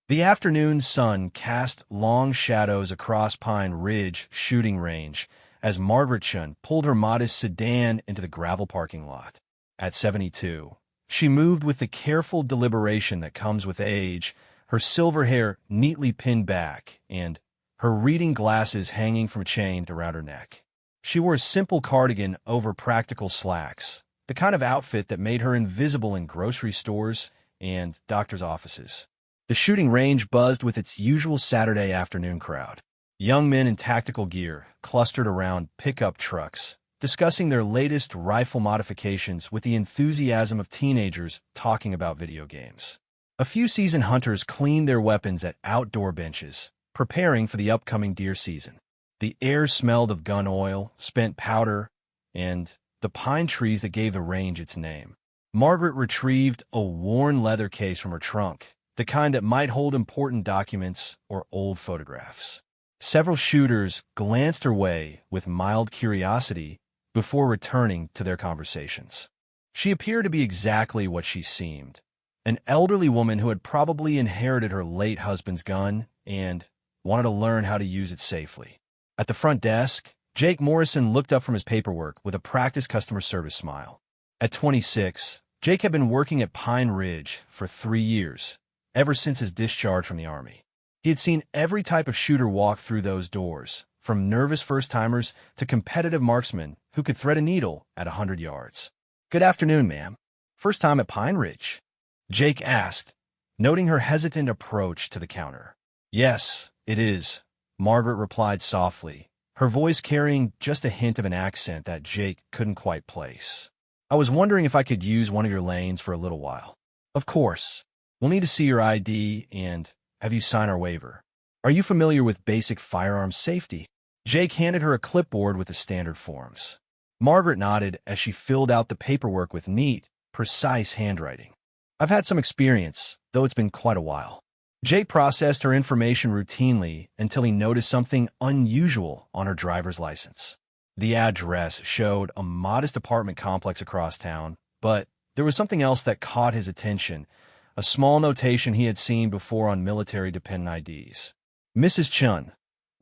The afternoon sun cast long shadows across Pine Ridge shooting range as Margaret Chun pulled her modest sedan into the gravel parking lot. At 72, she moved with the careful deliberation that comes with age, her silver hair neatly pinned back and her reading glasses hanging from a chain around her neck. She wore a simple cardigan over practical slacks, the kind of outfit that made her invisible in grocery stores and doctors' offices. The shooting range buzzed with its usual Saturday afternoon crowd. Young men in tactical gear clustered around pickup trucks, discussing their latest rifle modifications with the enthusiasm of teenagers talking about video games. A few seasoned hunters cleaned their weapons at outdoor benches, preparing for the upcoming deer season. The air smelled of gun oil, spent powder, and the pine trees that gave the range its name. Margaret retrieved a worn leather case from her trunk, the kind that might hold important documents or old photographs. Several shooters glanced her way with mild curiosity before returning to their conversations. She appeared to be exactly what she seemed, an elderly woman who had probably inherited her late husband's gun and wanted to learn how to use it safely. At the front desk, Jake Morrison looked up from his paperwork with a practiced customer service smile. At 26, Jake had been working at Pine Ridge for 3 years, ever since his discharge from the Army. He had seen every type of shooter walk through those doors, from nervous first-timers to competitive marksmen who could thread a needle at 100 yards. "Good afternoon, ma'am. First time at Pine Ridge?" Jake asked, noting her hesitant approach to the counter. "Yes, it is," Margaret replied softly, her voice carrying just a hint of an accent that Jake couldn't quite place. "I was wondering if I could use one of your lanes for a little while." "Of course. We'll need to see your ID and have you sign our waiver. Are you familiar with basic firearms safety?" Jake handed her a clipboard with the standard forms. Margaret nodded as she filled out the paperwork with neat, precise handwriting. "I've had some experience, though it's been quite a while." Jake processed her information routinely until he noticed something unusual on her driver's license. The address showed a modest apartment complex across town, but there was something else that caught his attention, a small notation he had seen before on military dependent IDs. "Mrs. Chun,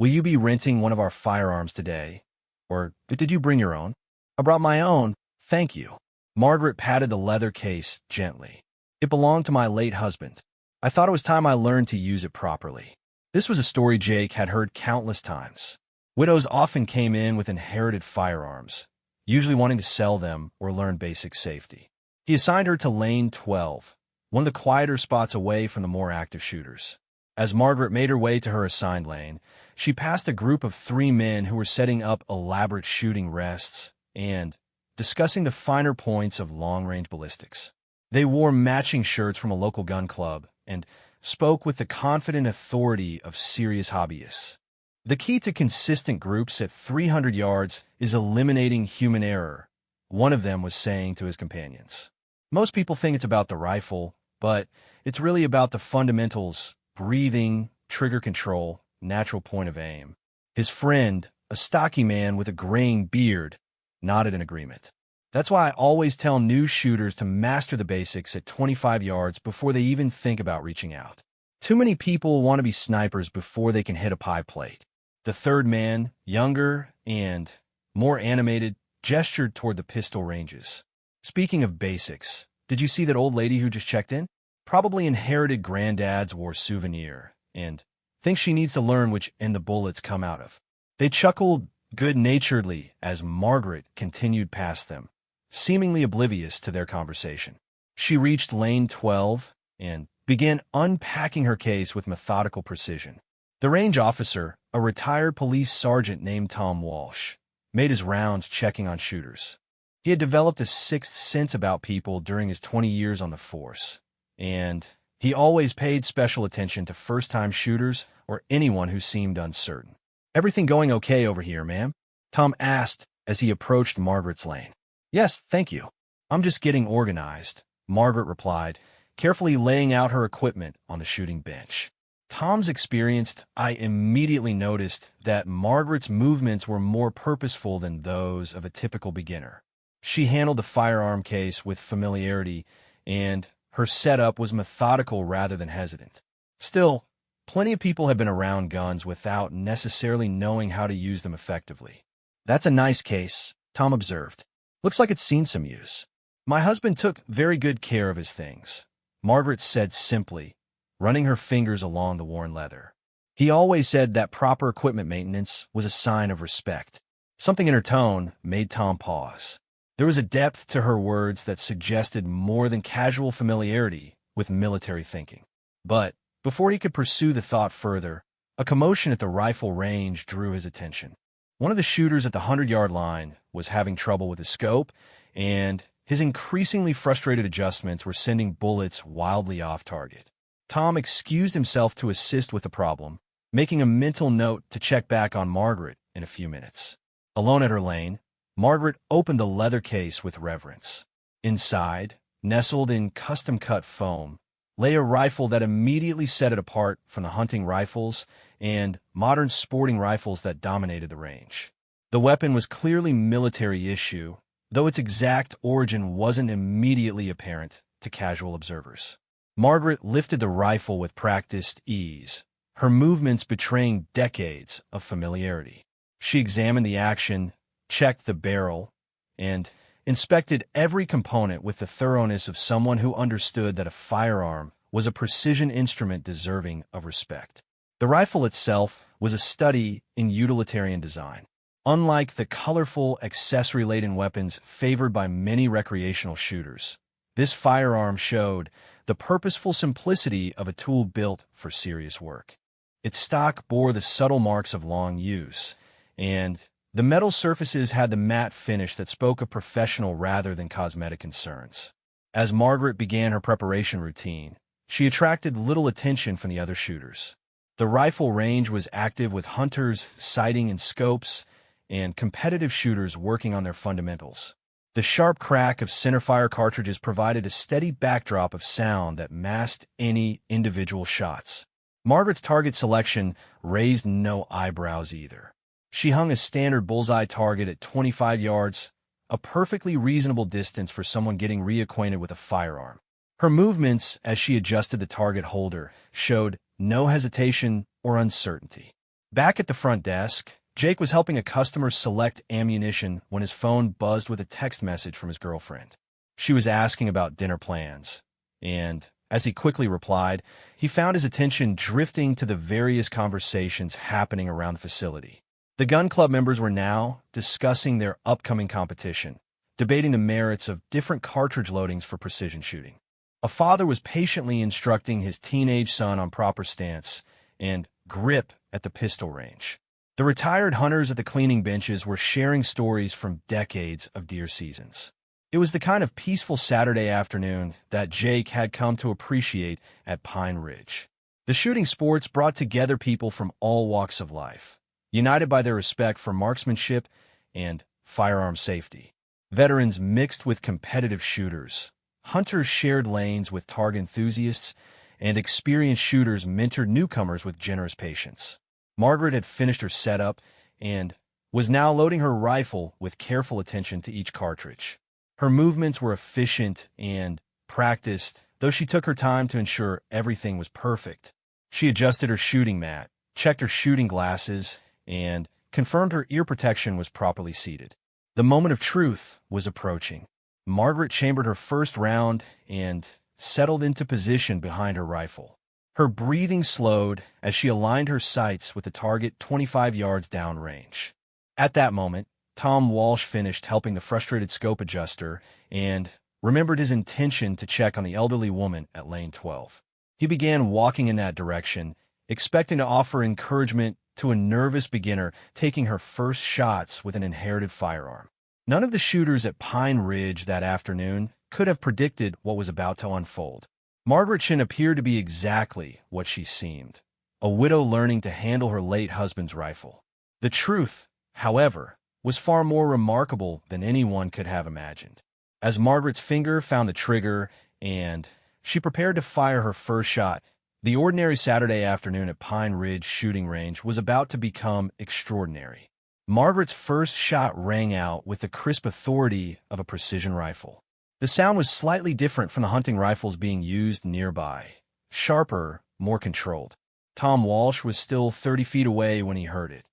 will you be renting one of our firearms today? Or did you bring your own?" "I brought my own, thank you." Margaret patted the leather case gently. "It belonged to my late husband. I thought it was time I learned to use it properly." This was a story Jake had heard countless times. Widows often came in with inherited firearms, usually wanting to sell them or learn basic safety. He assigned her to lane 12, one of the quieter spots away from the more active shooters. As Margaret made her way to her assigned lane, she passed a group of 3 men who were setting up elaborate shooting rests and discussing the finer points of long-range ballistics. They wore matching shirts from a local gun club and spoke with the confident authority of serious hobbyists. The key to consistent groups at 300 yards is eliminating human error, one of them was saying to his companions. Most people think it's about the rifle, but it's really about the fundamentals: breathing, trigger control, natural point of aim. His friend, a stocky man with a graying beard, nodded in agreement. "That's why I always tell new shooters to master the basics at 25 yards before they even think about reaching out. Too many people want to be snipers before they can hit a pie plate." The third man, younger and more animated, gestured toward the pistol ranges. "Speaking of basics, did you see that old lady who just checked in? Probably inherited granddad's war souvenir and thinks she needs to learn which end the bullets come out of." They chuckled good-naturedly as Margaret continued past them, seemingly oblivious to their conversation. She reached lane 12 and began unpacking her case with methodical precision. The range officer, a retired police sergeant named Tom Walsh, made his rounds checking on shooters. He had developed a sixth sense about people during his 20 years on the force, and he always paid special attention to first-time shooters or anyone who seemed uncertain. "Everything going okay over here, ma'am?" Tom asked as he approached Margaret's lane. "Yes, thank you. I'm just getting organized," Margaret replied, carefully laying out her equipment on the shooting bench. Tom's experienced, I immediately noticed that Margaret's movements were more purposeful than those of a typical beginner. She handled the firearm case with familiarity, and her setup was methodical rather than hesitant. Still, plenty of people have been around guns without necessarily knowing how to use them effectively. That's a nice case, Tom observed. Looks like it's seen some use. My husband took very good care of his things, Margaret said simply, running her fingers along the worn leather. He always said that proper equipment maintenance was a sign of respect. Something in her tone made Tom pause. There was a depth to her words that suggested more than casual familiarity with military thinking. But before he could pursue the thought further, a commotion at the rifle range drew his attention. One of the shooters at the 100-yard line was having trouble with his scope, and his increasingly frustrated adjustments were sending bullets wildly off target. Tom excused himself to assist with the problem, making a mental note to check back on Margaret in a few minutes. Alone at her lane, Margaret opened the leather case with reverence. Inside, nestled in custom-cut foam, lay a rifle that immediately set it apart from the hunting rifles and modern sporting rifles that dominated the range. The weapon was clearly military issue, though its exact origin wasn't immediately apparent to casual observers. Margaret lifted the rifle with practiced ease, her movements betraying decades of familiarity. She examined the action, checked the barrel, and inspected every component with the thoroughness of someone who understood that a firearm was a precision instrument deserving of respect. The rifle itself was a study in utilitarian design. Unlike the colorful, accessory-laden weapons favored by many recreational shooters, this firearm showed the purposeful simplicity of a tool built for serious work. Its stock bore the subtle marks of long use, and the metal surfaces had the matte finish that spoke of professional rather than cosmetic concerns. As Margaret began her preparation routine, she attracted little attention from the other shooters. The rifle range was active with hunters sighting in scopes and competitive shooters working on their fundamentals. The sharp crack of centerfire cartridges provided a steady backdrop of sound that masked any individual shots. Margaret's target selection raised no eyebrows either. She hung a standard bullseye target at 25 yards, a perfectly reasonable distance for someone getting reacquainted with a firearm. Her movements as she adjusted the target holder showed no hesitation or uncertainty. Back at the front desk, Jake was helping a customer select ammunition when his phone buzzed with a text message from his girlfriend. She was asking about dinner plans, and as he quickly replied, he found his attention drifting to the various conversations happening around the facility. The gun club members were now discussing their upcoming competition, debating the merits of different cartridge loadings for precision shooting. A father was patiently instructing his teenage son on proper stance and grip at the pistol range. The retired hunters at the cleaning benches were sharing stories from decades of deer seasons. It was the kind of peaceful Saturday afternoon that Jake had come to appreciate at Pine Ridge. The shooting sports brought together people from all walks of life, united by their respect for marksmanship and firearm safety. Veterans mixed with competitive shooters. Hunters shared lanes with target enthusiasts, and experienced shooters mentored newcomers with generous patience. Margaret had finished her setup and was now loading her rifle with careful attention to each cartridge. Her movements were efficient and practiced, though she took her time to ensure everything was perfect. She adjusted her shooting mat, checked her shooting glasses, and confirmed her ear protection was properly seated. The moment of truth was approaching. Margaret chambered her first round and settled into position behind her rifle. Her breathing slowed as she aligned her sights with the target 25 yards downrange. At that moment, Tom Walsh finished helping the frustrated scope adjuster and remembered his intention to check on the elderly woman at lane 12. He began walking in that direction, expecting to offer encouragement to a nervous beginner taking her first shots with an inherited firearm. None of the shooters at Pine Ridge that afternoon could have predicted what was about to unfold. Margaret Chin appeared to be exactly what she seemed, a widow learning to handle her late husband's rifle. The truth, however, was far more remarkable than anyone could have imagined. As Margaret's finger found the trigger and she prepared to fire her first shot, the ordinary Saturday afternoon at Pine Ridge shooting range was about to become extraordinary. Margaret's first shot rang out with the crisp authority of a precision rifle. The sound was slightly different from the hunting rifles being used nearby, sharper more controlled. Tom Walsh was still 30 feet away when he heard it,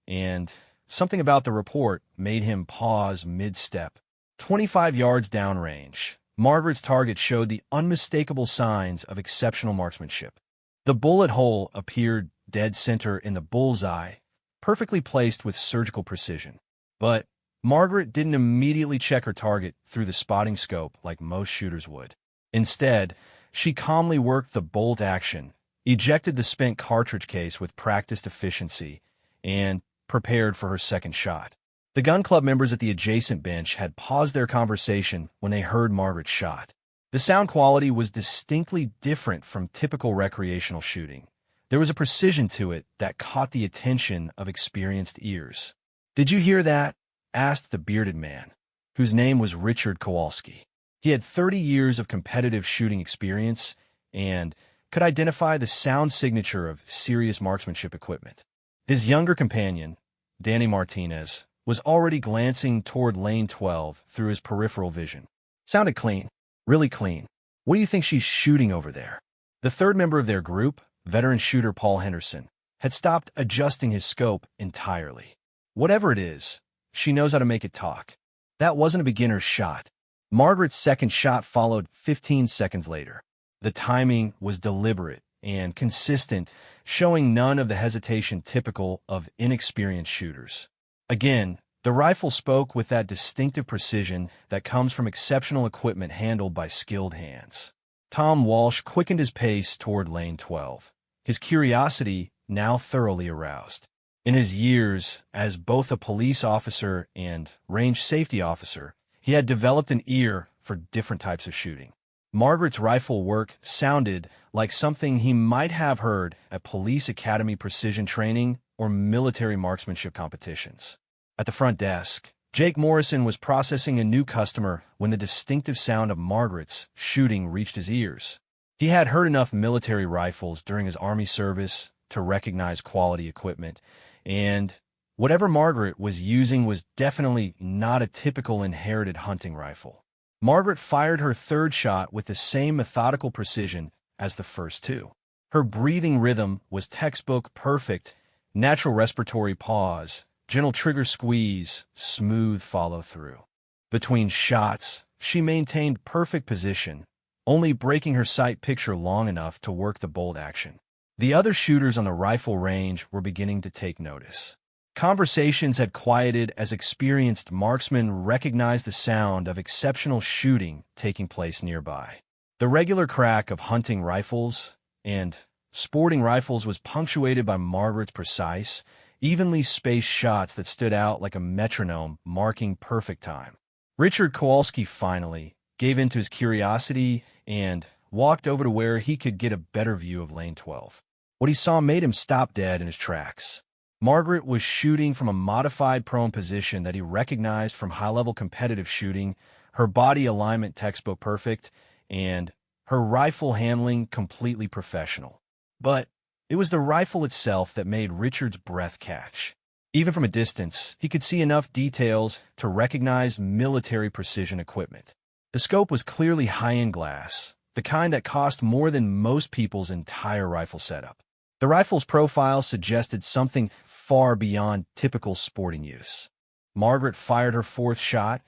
and something about the report made him pause mid-step. 25 yards downrange, Margaret's target showed the unmistakable signs of exceptional marksmanship. The bullet hole appeared dead center in the bullseye, perfectly placed with surgical precision. But Margaret didn't immediately check her target through the spotting scope like most shooters would. Instead, she calmly worked the bolt action, ejected the spent cartridge case with practiced efficiency, and prepared for her second shot. The gun club members at the adjacent bench had paused their conversation when they heard Margaret's shot. The sound quality was distinctly different from typical recreational shooting. There was a precision to it that caught the attention of experienced ears. "Did you hear that?" asked the bearded man, whose name was Richard Kowalski. He had 30 years of competitive shooting experience and could identify the sound signature of serious marksmanship equipment. His younger companion, Danny Martinez, was already glancing toward lane 12 through his peripheral vision. "Sounded clean. Really clean. What do you think she's shooting over there?" The third member of their group, veteran shooter Paul Henderson, had stopped adjusting his scope entirely. "Whatever it is, she knows how to make it talk. That wasn't a beginner's shot." Margaret's second shot followed 15 seconds later. The timing was deliberate and consistent, showing none of the hesitation typical of inexperienced shooters. Again, the rifle spoke with that distinctive precision that comes from exceptional equipment handled by skilled hands. Tom Walsh quickened his pace toward lane 12, his curiosity now thoroughly aroused. In his years as both a police officer and range safety officer, he had developed an ear for different types of shooting. Margaret's rifle work sounded like something he might have heard at police academy precision training or military marksmanship competitions. At the front desk, Jake Morrison was processing a new customer when the distinctive sound of Margaret's shooting reached his ears. He had heard enough military rifles during his Army service to recognize quality equipment, and whatever Margaret was using was definitely not a typical inherited hunting rifle. Margaret fired her third shot with the same methodical precision as the first two. Her breathing rhythm was textbook perfect, natural respiratory pause, gentle trigger squeeze, smooth follow-through. Between shots, she maintained perfect position, only breaking her sight picture long enough to work the bolt action. The other shooters on the rifle range were beginning to take notice. Conversations had quieted as experienced marksmen recognized the sound of exceptional shooting taking place nearby. The regular crack of hunting rifles and sporting rifles was punctuated by Margaret's precise, evenly spaced shots that stood out like a metronome marking perfect time. Richard Kowalski finally gave in to his curiosity and walked over to where he could get a better view of lane 12. What he saw made him stop dead in his tracks. Margaret was shooting from a modified prone position that he recognized from high-level competitive shooting, her body alignment textbook perfect, and her rifle handling completely professional. But it was the rifle itself that made Richard's breath catch. Even from a distance, he could see enough details to recognize military precision equipment. The scope was clearly high-end glass, the kind that cost more than most people's entire rifle setup. The rifle's profile suggested something far beyond typical sporting use. Margaret fired her fourth shot,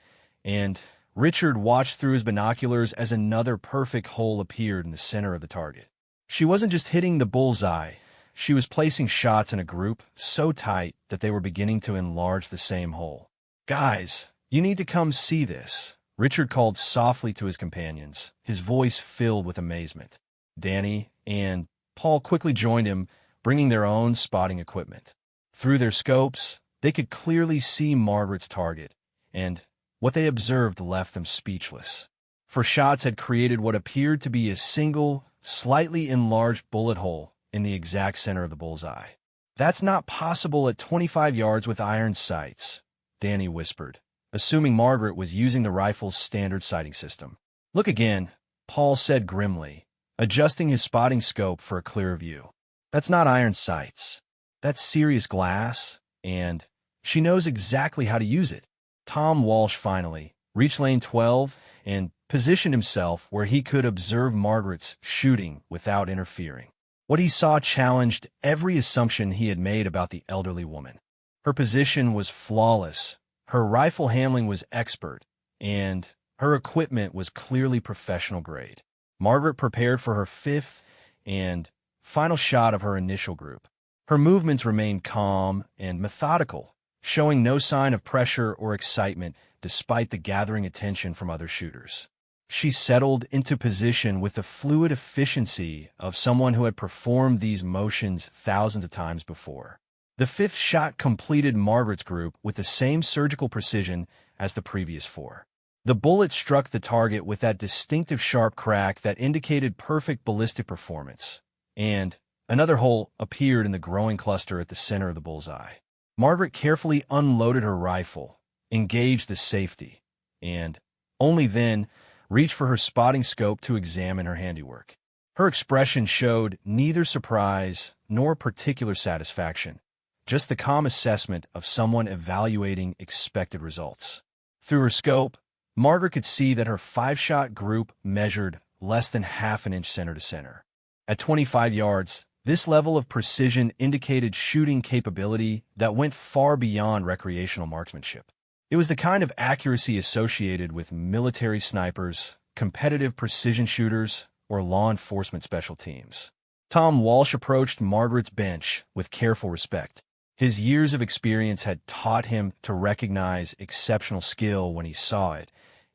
and Richard watched through his binoculars as another perfect hole appeared in the center of the target. She wasn't just hitting the bullseye, she was placing shots in a group so tight that they were beginning to enlarge the same hole. "Guys, you need to come see this," Richard called softly to his companions, his voice filled with amazement. Danny and Paul quickly joined him, bringing their own spotting equipment. Through their scopes, they could clearly see Margaret's target, and what they observed left them speechless. For shots had created what appeared to be a single, slightly enlarged bullet hole in the exact center of the bullseye. "That's not possible at 25 yards with iron sights," Danny whispered, assuming Margaret was using the rifle's standard sighting system. "Look again," Paul said grimly, adjusting his spotting scope for a clearer view. "That's not iron sights. That's serious glass, and she knows exactly how to use it." Tom Walsh finally reached lane 12 and positioned himself where he could observe Margaret's shooting without interfering. What he saw challenged every assumption he had made about the elderly woman. Her position was flawless, her rifle handling was expert, and her equipment was clearly professional grade. Margaret prepared for her fifth and final shot of her initial group. Her movements remained calm and methodical, showing no sign of pressure or excitement despite the gathering attention from other shooters. She settled into position with the fluid efficiency of someone who had performed these motions thousands of times before. The fifth shot completed Margaret's group with the same surgical precision as the previous four. The bullet struck the target with that distinctive sharp crack that indicated perfect ballistic performance, and another hole appeared in the growing cluster at the center of the bullseye. Margaret carefully unloaded her rifle, engaged the safety, and only then reached for her spotting scope to examine her handiwork. Her expression showed neither surprise nor particular satisfaction, just the calm assessment of someone evaluating expected results. Through her scope, Margaret could see that her five-shot group measured less than half an inch center to center. At 25 yards, this level of precision indicated shooting capability that went far beyond recreational marksmanship. It was the kind of accuracy associated with military snipers, competitive precision shooters, or law enforcement special teams. Tom Walsh approached Margaret's bench with careful respect. His years of experience had taught him to recognize exceptional skill when he saw it,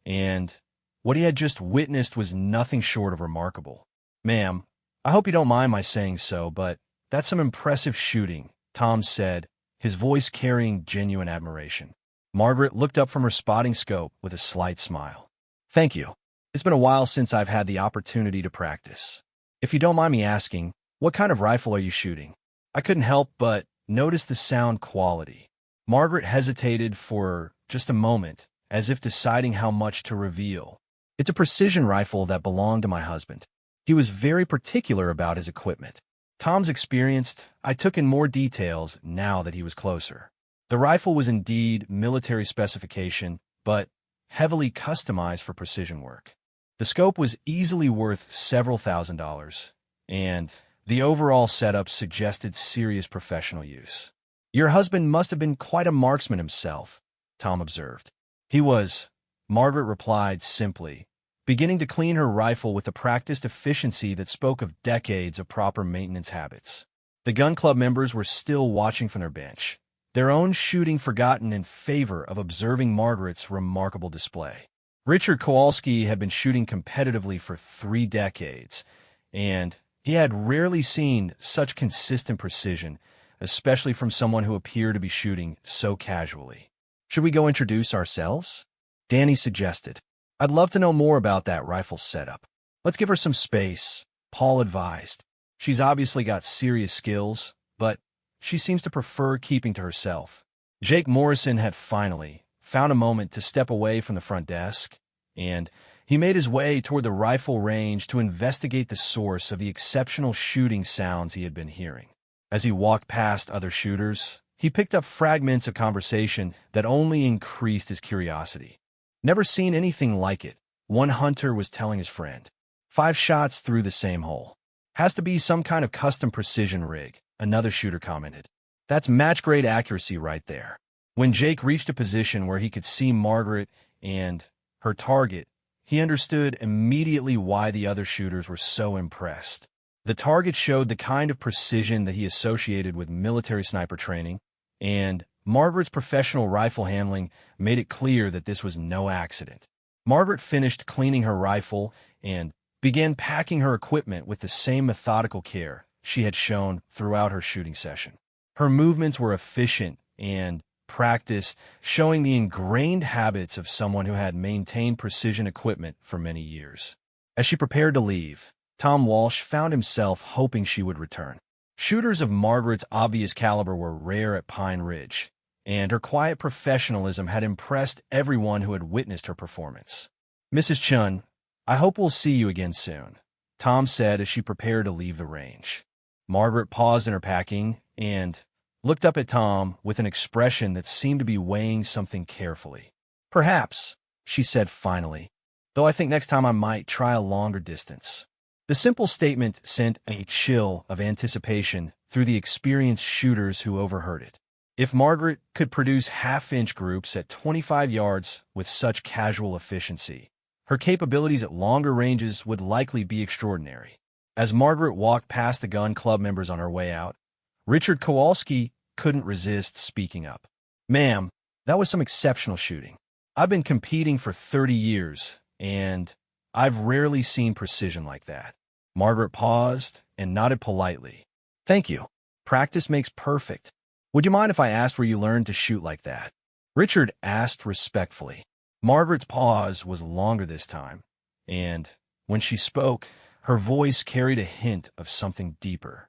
and what he had just witnessed was nothing short of remarkable. "Ma'am, I hope you don't mind my saying so, but that's some impressive shooting," Tom said, his voice carrying genuine admiration. Margaret looked up from her spotting scope with a slight smile. "Thank you. It's been a while since I've had the opportunity to practice. If you don't mind me asking, what kind of rifle are you shooting?" I couldn't help but notice the sound quality. Margaret hesitated for just a moment, as if deciding how much to reveal. "It's a precision rifle that belonged to my husband. He was very particular about his equipment." Tom's experienced, I took in more details now that he was closer. The rifle was indeed military specification, but heavily customized for precision work. The scope was easily worth several $1,000s, and the overall setup suggested serious professional use. "Your husband must have been quite a marksman himself," Tom observed. "He was," Margaret replied simply, beginning to clean her rifle with a practiced efficiency that spoke of decades of proper maintenance habits. The gun club members were still watching from their bench, their own shooting forgotten in favor of observing Margaret's remarkable display. Richard Kowalski had been shooting competitively for 3 decades, and he had rarely seen such consistent precision, especially from someone who appeared to be shooting so casually. "Should we go introduce ourselves?" Danny suggested. "I'd love to know more about that rifle setup." "Let's give her some space," Paul advised. "She's obviously got serious skills, but she seems to prefer keeping to herself." Jake Morrison had finally found a moment to step away from the front desk, and he made his way toward the rifle range to investigate the source of the exceptional shooting sounds he had been hearing. As he walked past other shooters, he picked up fragments of conversation that only increased his curiosity. "Never seen anything like it," one hunter was telling his friend. 5 shots through the same hole. "Has to be some kind of custom precision rig," another shooter commented. "That's match-grade accuracy right there." When Jake reached a position where he could see Margaret and her target, he understood immediately why the other shooters were so impressed. The target showed the kind of precision that he associated with military sniper training, and Margaret's professional rifle handling made it clear that this was no accident. Margaret finished cleaning her rifle and began packing her equipment with the same methodical care she had shown throughout her shooting session. Her movements were efficient and practiced, showing the ingrained habits of someone who had maintained precision equipment for many years. As she prepared to leave, Tom Walsh found himself hoping she would return. Shooters of Margaret's obvious caliber were rare at Pine Ridge, and her quiet professionalism had impressed everyone who had witnessed her performance. "Mrs. Chun, I hope we'll see you again soon," Tom said as she prepared to leave the range. Margaret paused in her packing and looked up at Tom with an expression that seemed to be weighing something carefully. "Perhaps," she said finally, "though I think next time I might try a longer distance." The simple statement sent a chill of anticipation through the experienced shooters who overheard it. If Margaret could produce half-inch groups at 25 yards with such casual efficiency, her capabilities at longer ranges would likely be extraordinary. As Margaret walked past the gun club members on her way out, Richard Kowalski couldn't resist speaking up. "Ma'am, that was some exceptional shooting. I've been competing for 30 years, and I've rarely seen precision like that." Margaret paused and nodded politely. "Thank you. Practice makes perfect. Would you mind if I asked where you learned to shoot like that?" Richard asked respectfully. Margaret's pause was longer this time, and when she spoke, her voice carried a hint of something deeper.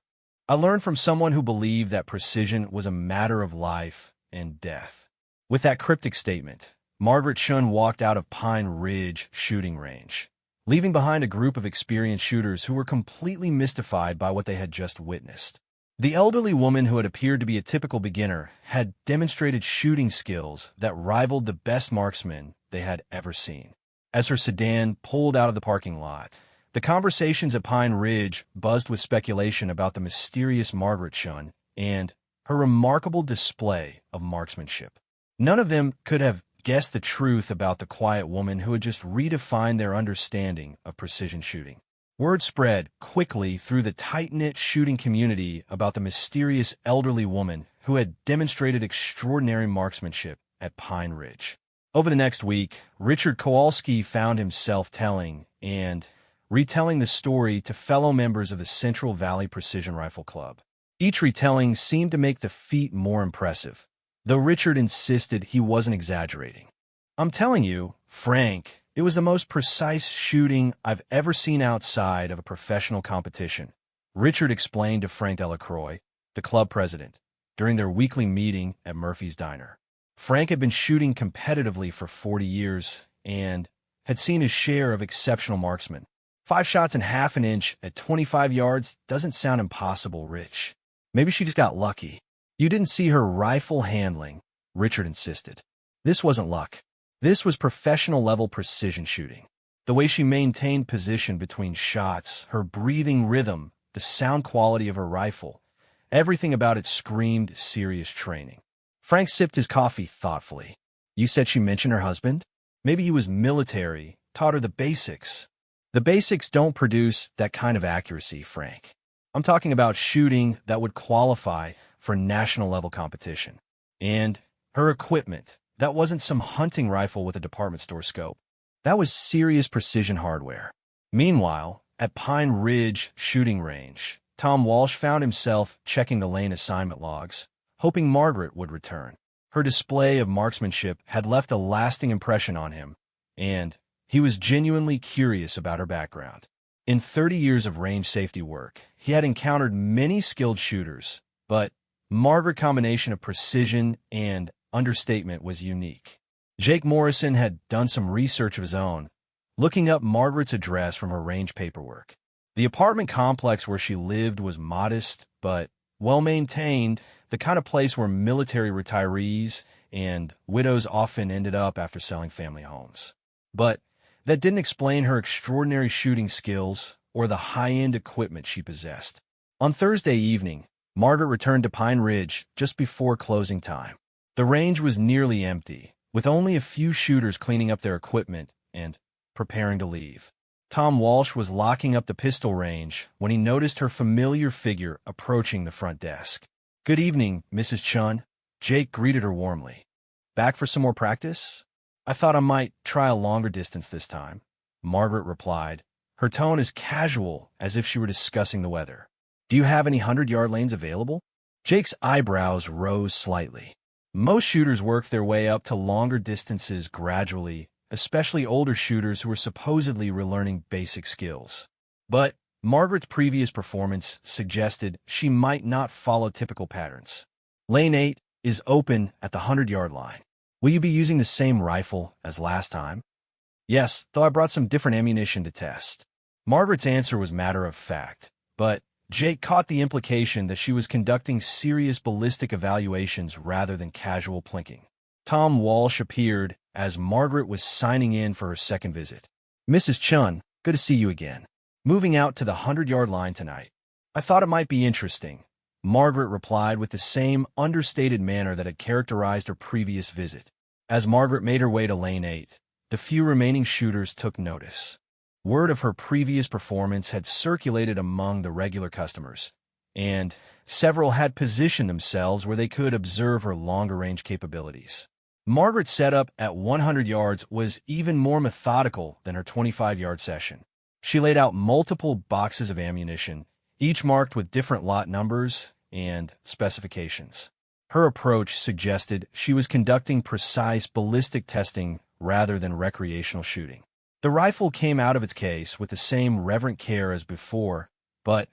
"I learned from someone who believed that precision was a matter of life and death." With that cryptic statement, Margaret Shun walked out of Pine Ridge shooting range, leaving behind a group of experienced shooters who were completely mystified by what they had just witnessed. The elderly woman who had appeared to be a typical beginner had demonstrated shooting skills that rivaled the best marksmen they had ever seen. As her sedan pulled out of the parking lot, the conversations at Pine Ridge buzzed with speculation about the mysterious Margaret Shun and her remarkable display of marksmanship. None of them could have guessed the truth about the quiet woman who had just redefined their understanding of precision shooting. Word spread quickly through the tight-knit shooting community about the mysterious elderly woman who had demonstrated extraordinary marksmanship at Pine Ridge. Over the next week, Richard Kowalski found himself telling and retelling the story to fellow members of the Central Valley Precision Rifle Club. Each retelling seemed to make the feat more impressive, though Richard insisted he wasn't exaggerating. "I'm telling you, Frank, it was the most precise shooting I've ever seen outside of a professional competition," Richard explained to Frank Delacroix, the club president, during their weekly meeting at Murphy's Diner. Frank had been shooting competitively for 40 years and had seen his share of exceptional marksmen. "5 shots in half an inch at 25 yards doesn't sound impossible, Rich. Maybe she just got lucky." "You didn't see her rifle handling," Richard insisted. "This wasn't luck. This was professional-level precision shooting. The way she maintained position between shots, her breathing rhythm, the sound quality of her rifle, everything about it screamed serious training." Frank sipped his coffee thoughtfully. "You said she mentioned her husband? Maybe he was military, taught her the basics." "The basics don't produce that kind of accuracy, Frank. I'm talking about shooting that would qualify for national-level competition. And her equipment, that wasn't some hunting rifle with a department store scope. That was serious precision hardware." Meanwhile, at Pine Ridge shooting range, Tom Walsh found himself checking the lane assignment logs, hoping Margaret would return. Her display of marksmanship had left a lasting impression on him, and he was genuinely curious about her background. In 30 years of range safety work, he had encountered many skilled shooters, but Margaret's combination of precision and understatement was unique. Jake Morrison had done some research of his own, looking up Margaret's address from her range paperwork. The apartment complex where she lived was modest but well-maintained, the kind of place where military retirees and widows often ended up after selling family homes. But that didn't explain her extraordinary shooting skills or the high-end equipment she possessed. On Thursday evening, Margaret returned to Pine Ridge just before closing time. The range was nearly empty, with only a few shooters cleaning up their equipment and preparing to leave. Tom Walsh was locking up the pistol range when he noticed her familiar figure approaching the front desk. "Good evening, Mrs. Chun," Jake greeted her warmly. "Back for some more practice?" "I thought I might try a longer distance this time," Margaret replied, her tone as casual as if she were discussing the weather. "Do you have any 100-yard lanes available?" Jake's eyebrows rose slightly. Most shooters work their way up to longer distances gradually, especially older shooters who are supposedly relearning basic skills. But Margaret's previous performance suggested she might not follow typical patterns. "Lane 8 is open at the 100-yard line. Will you be using the same rifle as last time?" "Yes, though I brought some different ammunition to test." Margaret's answer was matter-of-fact, but Jake caught the implication that she was conducting serious ballistic evaluations rather than casual plinking. Tom Walsh appeared as Margaret was signing in for her second visit. "Mrs. Chun, good to see you again. Moving out to the 100-yard line tonight. I thought it might be interesting. Margaret replied with the same understated manner that had characterized her previous visit. As Margaret made her way to lane 8, the few remaining shooters took notice. Word of her previous performance had circulated among the regular customers, and several had positioned themselves where they could observe her longer-range capabilities. Margaret's setup at 100 yards was even more methodical than her 25-yard session. She laid out multiple boxes of ammunition, each marked with different lot numbers and specifications. Her approach suggested she was conducting precise ballistic testing rather than recreational shooting. The rifle came out of its case with the same reverent care as before, but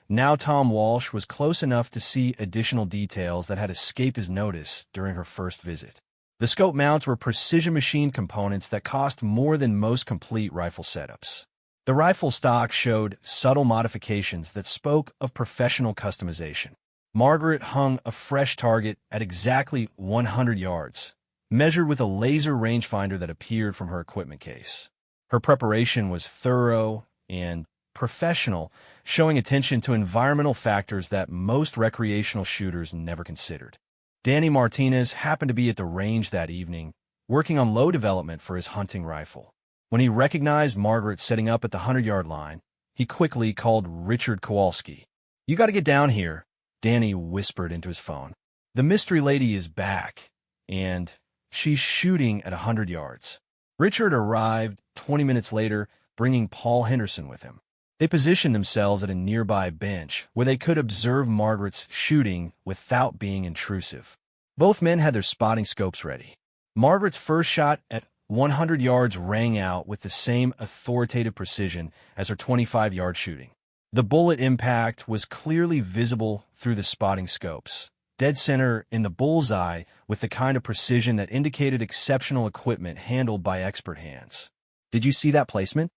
now Tom Walsh was close enough to see additional details that had escaped his notice during her first visit. The scope mounts were precision machine components that cost more than most complete rifle setups. The rifle stock showed subtle modifications that spoke of professional customization. Margaret hung a fresh target at exactly 100 yards, measured with a laser rangefinder that appeared from her equipment case. Her preparation was thorough and professional, showing attention to environmental factors that most recreational shooters never considered. Danny Martinez happened to be at the range that evening, working on low development for his hunting rifle. When he recognized Margaret setting up at the 100-yard line, he quickly called Richard Kowalski. "You got to get down here," Danny whispered into his phone. "The mystery lady is back, and she's shooting at 100 yards. Richard arrived 20 minutes later, bringing Paul Henderson with him. They positioned themselves at a nearby bench where they could observe Margaret's shooting without being intrusive. Both men had their spotting scopes ready. Margaret's first shot at 100 yards rang out with the same authoritative precision as her 25-yard shooting. The bullet impact was clearly visible through the spotting scopes, dead center in the bullseye with the kind of precision that indicated exceptional equipment handled by expert hands. "Did you see that placement?"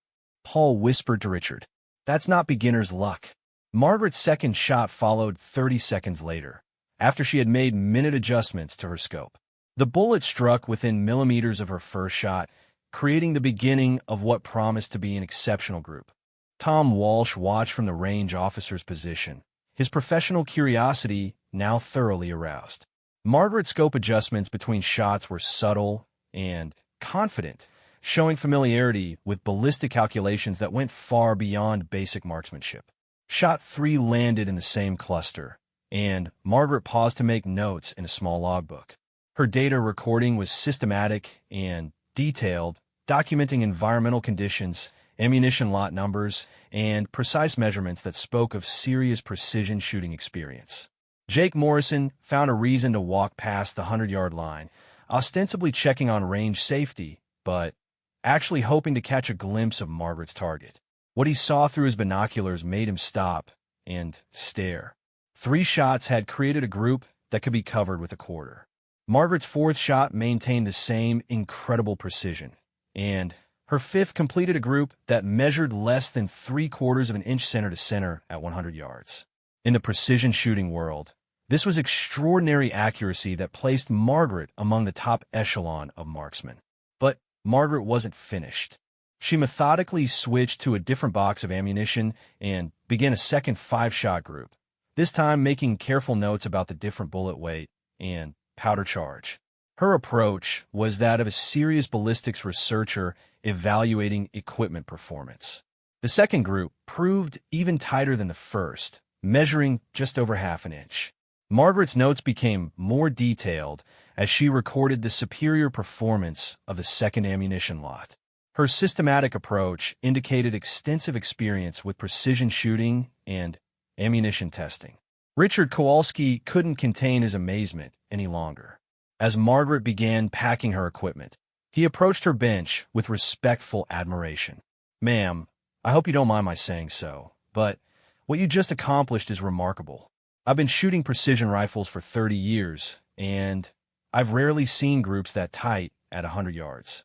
Paul whispered to Richard. "That's not beginner's luck." Margaret's second shot followed 30 seconds later, after she had made minute adjustments to her scope. The bullet struck within millimeters of her first shot, creating the beginning of what promised to be an exceptional group. Tom Walsh watched from the range officer's position, his professional curiosity now thoroughly aroused. Margaret's scope adjustments between shots were subtle and confident, showing familiarity with ballistic calculations that went far beyond basic marksmanship. Shot 3 landed in the same cluster, and Margaret paused to make notes in a small logbook. Her data recording was systematic and detailed, documenting environmental conditions, ammunition lot numbers, and precise measurements that spoke of serious precision shooting experience. Jake Morrison found a reason to walk past the 100-yard line, ostensibly checking on range safety, but actually hoping to catch a glimpse of Margaret's target. What he saw through his binoculars made him stop and stare. 3 shots had created a group that could be covered with a quarter. Margaret's 4th shot maintained the same incredible precision, and her 5th completed a group that measured less than 3/4 of an inch center to center at 100 yards. In the precision shooting world, this was extraordinary accuracy that placed Margaret among the top echelon of marksmen. But Margaret wasn't finished. She methodically switched to a different box of ammunition and began a second 5-shot group, this time making careful notes about the different bullet weight and powder charge. Her approach was that of a serious ballistics researcher evaluating equipment performance. The second group proved even tighter than the first, measuring just over half an inch. Margaret's notes became more detailed as she recorded the superior performance of the second ammunition lot. Her systematic approach indicated extensive experience with precision shooting and ammunition testing. Richard Kowalski couldn't contain his amazement any longer. As Margaret began packing her equipment, he approached her bench with respectful admiration. "Ma'am, I hope you don't mind my saying so, but what you just accomplished is remarkable. I've been shooting precision rifles for 30 years, and I've rarely seen groups that tight at 100 yards.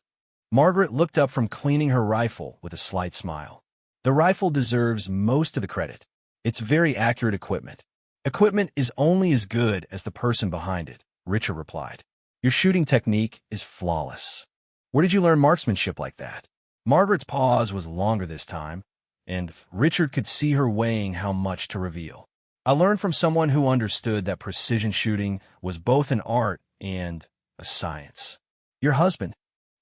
Margaret looked up from cleaning her rifle with a slight smile. "The rifle deserves most of the credit. It's very accurate equipment. Equipment is only as good as the person behind it," Richard replied. "Your shooting technique is flawless. Where did you learn marksmanship like that?" Margaret's pause was longer this time, and Richard could see her weighing how much to reveal. I learned from someone who understood that precision shooting was both an art and a science. Your husband?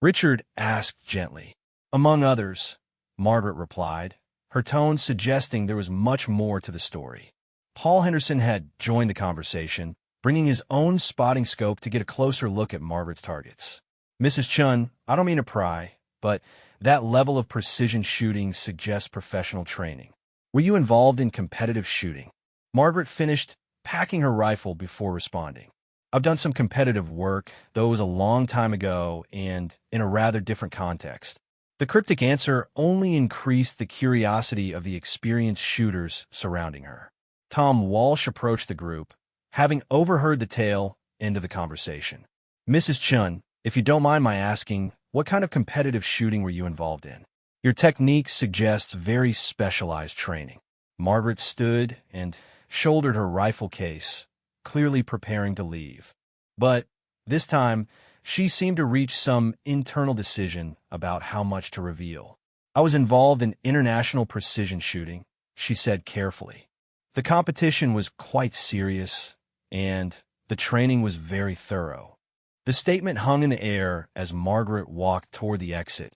Richard asked gently. Among others, Margaret replied, her tone suggesting there was much more to the story. Paul Henderson had joined the conversation, bringing his own spotting scope to get a closer look at Margaret's targets. Mrs. Chun, I don't mean to pry, but that level of precision shooting suggests professional training. Were you involved in competitive shooting? Margaret finished packing her rifle before responding. I've done some competitive work, though it was a long time ago and in a rather different context. The cryptic answer only increased the curiosity of the experienced shooters surrounding her. Tom Walsh approached the group, having overheard the tail end of the conversation. Mrs. Chun, if you don't mind my asking, what kind of competitive shooting were you involved in? Your technique suggests very specialized training. Margaret stood and shouldered her rifle case, clearly preparing to leave. But this time, she seemed to reach some internal decision about how much to reveal. I was involved in international precision shooting, she said carefully. The competition was quite serious, and the training was very thorough. The statement hung in the air as Margaret walked toward the exit,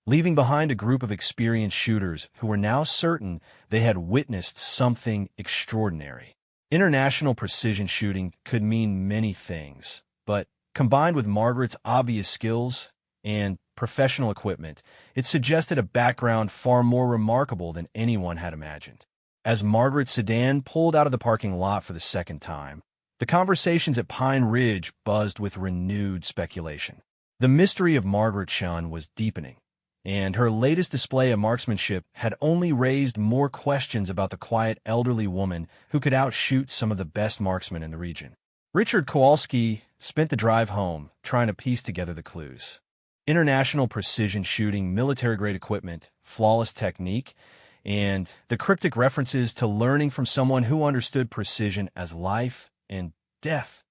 leaving behind a group of experienced shooters who were now certain they had witnessed something extraordinary. International precision shooting could mean many things, but combined with Margaret's obvious skills and professional equipment, it suggested a background far more remarkable than anyone had imagined. As Margaret's sedan pulled out of the parking lot for the second time, the conversations at Pine Ridge buzzed with renewed speculation. The mystery of Margaret Chun was deepening, and her latest display of marksmanship had only raised more questions about the quiet elderly woman who could outshoot some of the best marksmen in the region. Richard Kowalski spent the drive home trying to piece together the clues. International precision shooting, military-grade equipment, flawless technique, and the cryptic references to learning from someone who understood precision as life and death.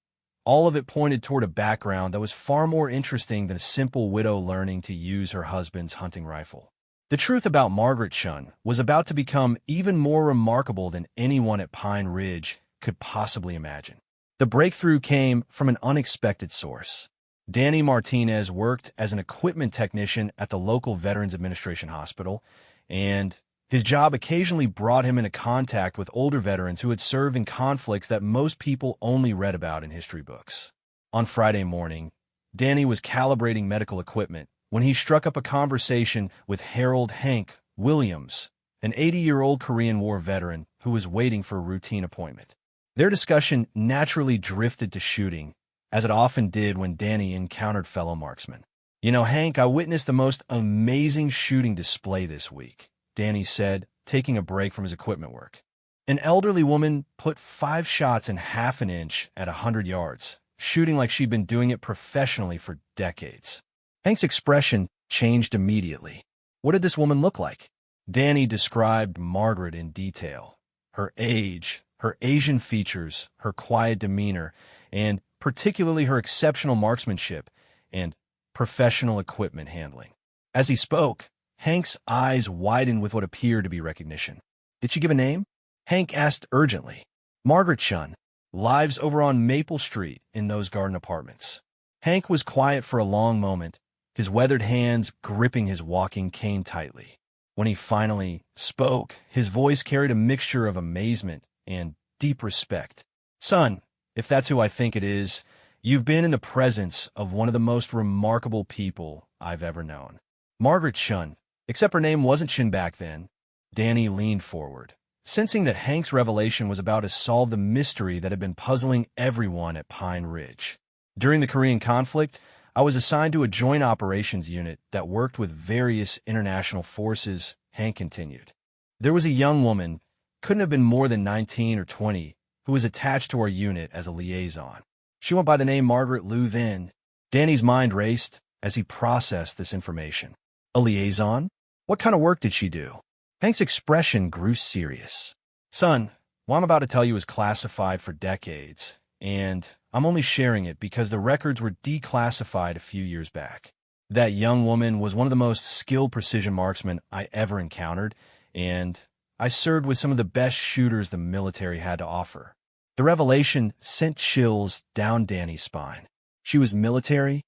All of it pointed toward a background that was far more interesting than a simple widow learning to use her husband's hunting rifle. The truth about Margaret Chun was about to become even more remarkable than anyone at Pine Ridge could possibly imagine. The breakthrough came from an unexpected source. Danny Martinez worked as an equipment technician at the local Veterans Administration hospital, and his job occasionally brought him into contact with older veterans who had served in conflicts that most people only read about in history books. On Friday morning, Danny was calibrating medical equipment when he struck up a conversation with Harold Hank Williams, an 80-year-old Korean War veteran who was waiting for a routine appointment. Their discussion naturally drifted to shooting, as it often did when Danny encountered fellow marksmen. You know, Hank, I witnessed the most amazing shooting display this week, Danny said, taking a break from his equipment work. An elderly woman put 5 shots in half an inch at 100 yards, shooting like she'd been doing it professionally for decades. Hank's expression changed immediately. What did this woman look like? Danny described Margaret in detail. Her age, her Asian features, her quiet demeanor, and particularly her exceptional marksmanship and professional equipment handling. As he spoke, Hank's eyes widened with what appeared to be recognition. Did she give a name? Hank asked urgently. Margaret Chun, lives over on Maple Street in those garden apartments. Hank was quiet for a long moment, his weathered hands gripping his walking cane tightly. When he finally spoke, his voice carried a mixture of amazement and deep respect. Son, if that's who I think it is, you've been in the presence of one of the most remarkable people I've ever known. Margaret Chun, except her name wasn't Chun back then. Danny leaned forward, sensing that Hank's revelation was about to solve the mystery that had been puzzling everyone at Pine Ridge. During the Korean conflict, I was assigned to a joint operations unit that worked with various international forces, Hank continued. There was a young woman, couldn't have been more than 19 or 20, who was attached to our unit as a liaison. She went by the name Margaret Liu then. Danny's mind raced as he processed this information. A liaison? What kind of work did she do? Hank's expression grew serious. Son, what I'm about to tell you is classified for decades, and I'm only sharing it because the records were declassified a few years back. That young woman was one of the most skilled precision marksmen I ever encountered, and I served with some of the best shooters the military had to offer. The revelation sent chills down Danny's spine. She was military?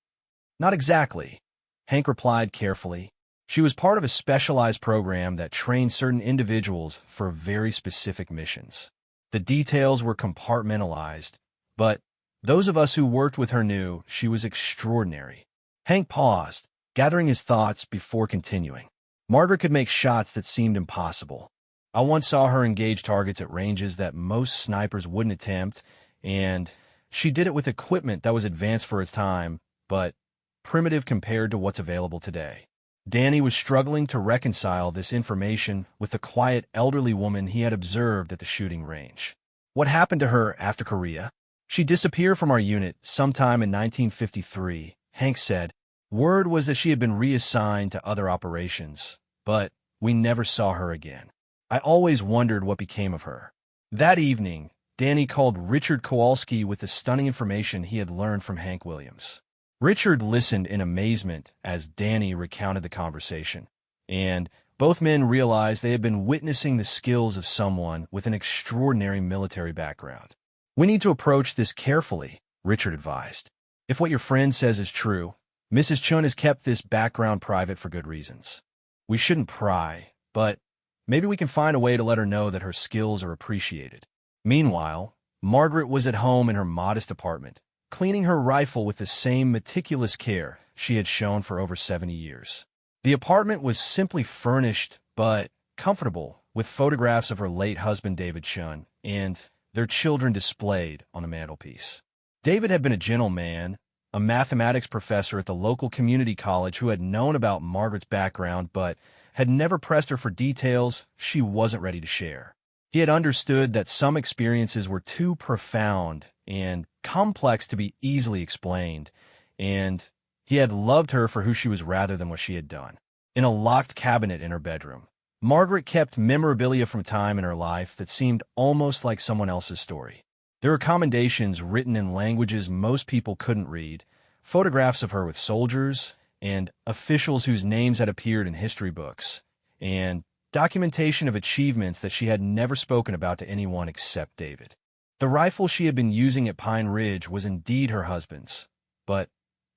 Not exactly, Hank replied carefully. She was part of a specialized program that trained certain individuals for very specific missions. The details were compartmentalized, but those of us who worked with her knew she was extraordinary. Hank paused, gathering his thoughts before continuing. Margaret could make shots that seemed impossible. I once saw her engage targets at ranges that most snipers wouldn't attempt, and she did it with equipment that was advanced for its time, but primitive compared to what's available today. Danny was struggling to reconcile this information with the quiet elderly woman he had observed at the shooting range. What happened to her after Korea? She disappeared from our unit sometime in 1953, Hank said. Word was that she had been reassigned to other operations, but we never saw her again. I always wondered what became of her. That evening, Danny called Richard Kowalski with the stunning information he had learned from Hank Williams. Richard listened in amazement as Danny recounted the conversation, and both men realized they had been witnessing the skills of someone with an extraordinary military background. We need to approach this carefully, Richard advised. If what your friend says is true, Mrs. Chun has kept this background private for good reasons. We shouldn't pry, but maybe we can find a way to let her know that her skills are appreciated. Meanwhile, Margaret was at home in her modest apartment, cleaning her rifle with the same meticulous care she had shown for over 70 years. The apartment was simply furnished, but comfortable, with photographs of her late husband David Chun and their children displayed on the mantelpiece. David had been a gentleman, a mathematics professor at the local community college who had known about Margaret's background but had never pressed her for details she wasn't ready to share. He had understood that some experiences were too profound and complex to be easily explained, and he had loved her for who she was rather than what she had done. In a locked cabinet in her bedroom, Margaret kept memorabilia from time in her life that seemed almost like someone else's story. There were commendations written in languages most people couldn't read, photographs of her with soldiers and officials whose names had appeared in history books, and documentation of achievements that she had never spoken about to anyone except David. The rifle she had been using at Pine Ridge was indeed her husband's, but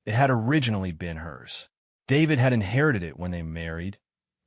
it had originally been hers. David had inherited it when they married,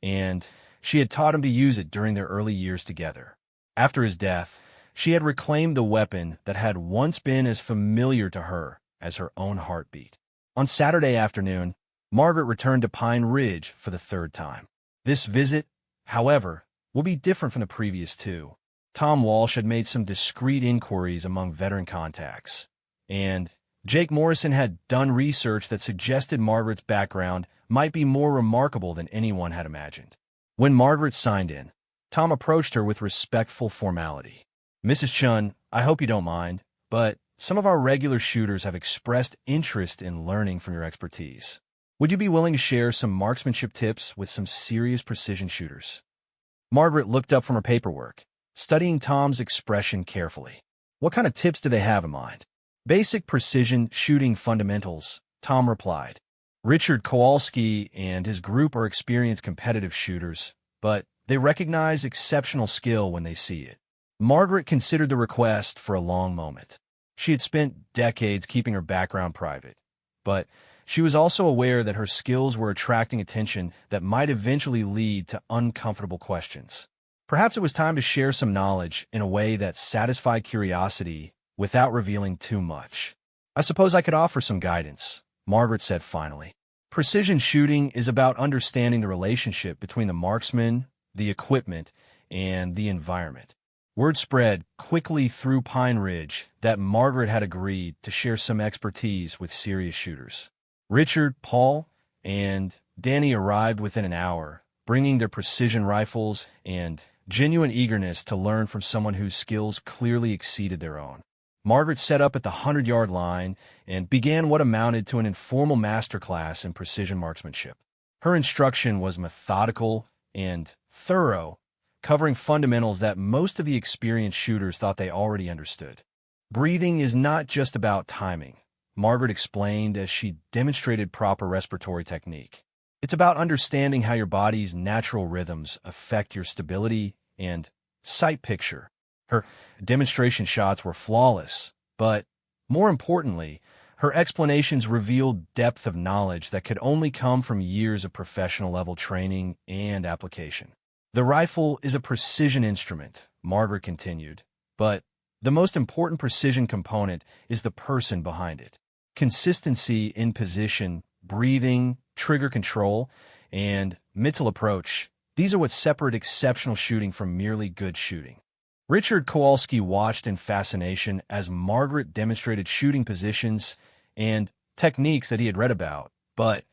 and she had taught him to use it during their early years together. After his death, she had reclaimed the weapon that had once been as familiar to her as her own heartbeat. On Saturday afternoon, Margaret returned to Pine Ridge for the third time. This visit, however, will be different from the previous two. Tom Walsh had made some discreet inquiries among veteran contacts, and Jake Morrison had done research that suggested Margaret's background might be more remarkable than anyone had imagined. When Margaret signed in, Tom approached her with respectful formality. Mrs. Chun, I hope you don't mind, but some of our regular shooters have expressed interest in learning from your expertise. Would you be willing to share some marksmanship tips with some serious precision shooters? Margaret looked up from her paperwork, studying Tom's expression carefully. What kind of tips do they have in mind? Basic precision shooting fundamentals, Tom replied. Richard Kowalski and his group are experienced competitive shooters, but they recognize exceptional skill when they see it. Margaret considered the request for a long moment. She had spent decades keeping her background private, but she was also aware that her skills were attracting attention that might eventually lead to uncomfortable questions. Perhaps it was time to share some knowledge in a way that satisfied curiosity without revealing too much. I suppose I could offer some guidance, Margaret said finally. Precision shooting is about understanding the relationship between the marksman, the equipment, and the environment. Word spread quickly through Pine Ridge that Margaret had agreed to share some expertise with serious shooters. Richard, Paul, and Danny arrived within an hour, bringing their precision rifles and genuine eagerness to learn from someone whose skills clearly exceeded their own. Margaret set up at the 100-yard line and began what amounted to an informal masterclass in precision marksmanship. Her instruction was methodical and thorough, covering fundamentals that most of the experienced shooters thought they already understood. Breathing is not just about timing, Margaret explained as she demonstrated proper respiratory technique. It's about understanding how your body's natural rhythms affect your stability and sight picture. Her demonstration shots were flawless, but more importantly, her explanations revealed depth of knowledge that could only come from years of professional-level training and application. The rifle is a precision instrument, Margaret continued, but the most important precision component is the person behind it. Consistency in position, breathing, trigger control, and mental approach, these are what separate exceptional shooting from merely good shooting. Richard Kowalski watched in fascination as Margaret demonstrated shooting positions and techniques that he had read about, but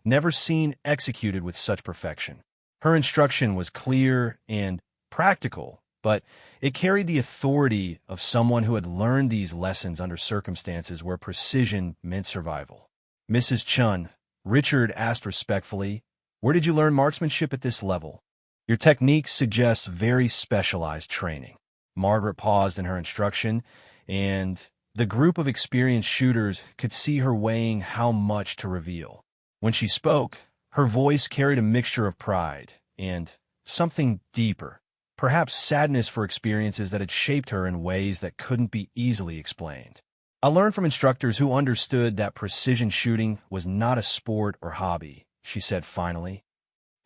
never seen executed with such perfection. Her instruction was clear and practical, but it carried the authority of someone who had learned these lessons under circumstances where precision meant survival. "Mrs. Chun," Richard asked respectfully, "where did you learn marksmanship at this level? Your technique suggests very specialized training." Margaret paused in her instruction, and the group of experienced shooters could see her weighing how much to reveal. When she spoke, her voice carried a mixture of pride and something deeper, perhaps sadness for experiences that had shaped her in ways that couldn't be easily explained. "I learned from instructors who understood that precision shooting was not a sport or hobby," she said finally.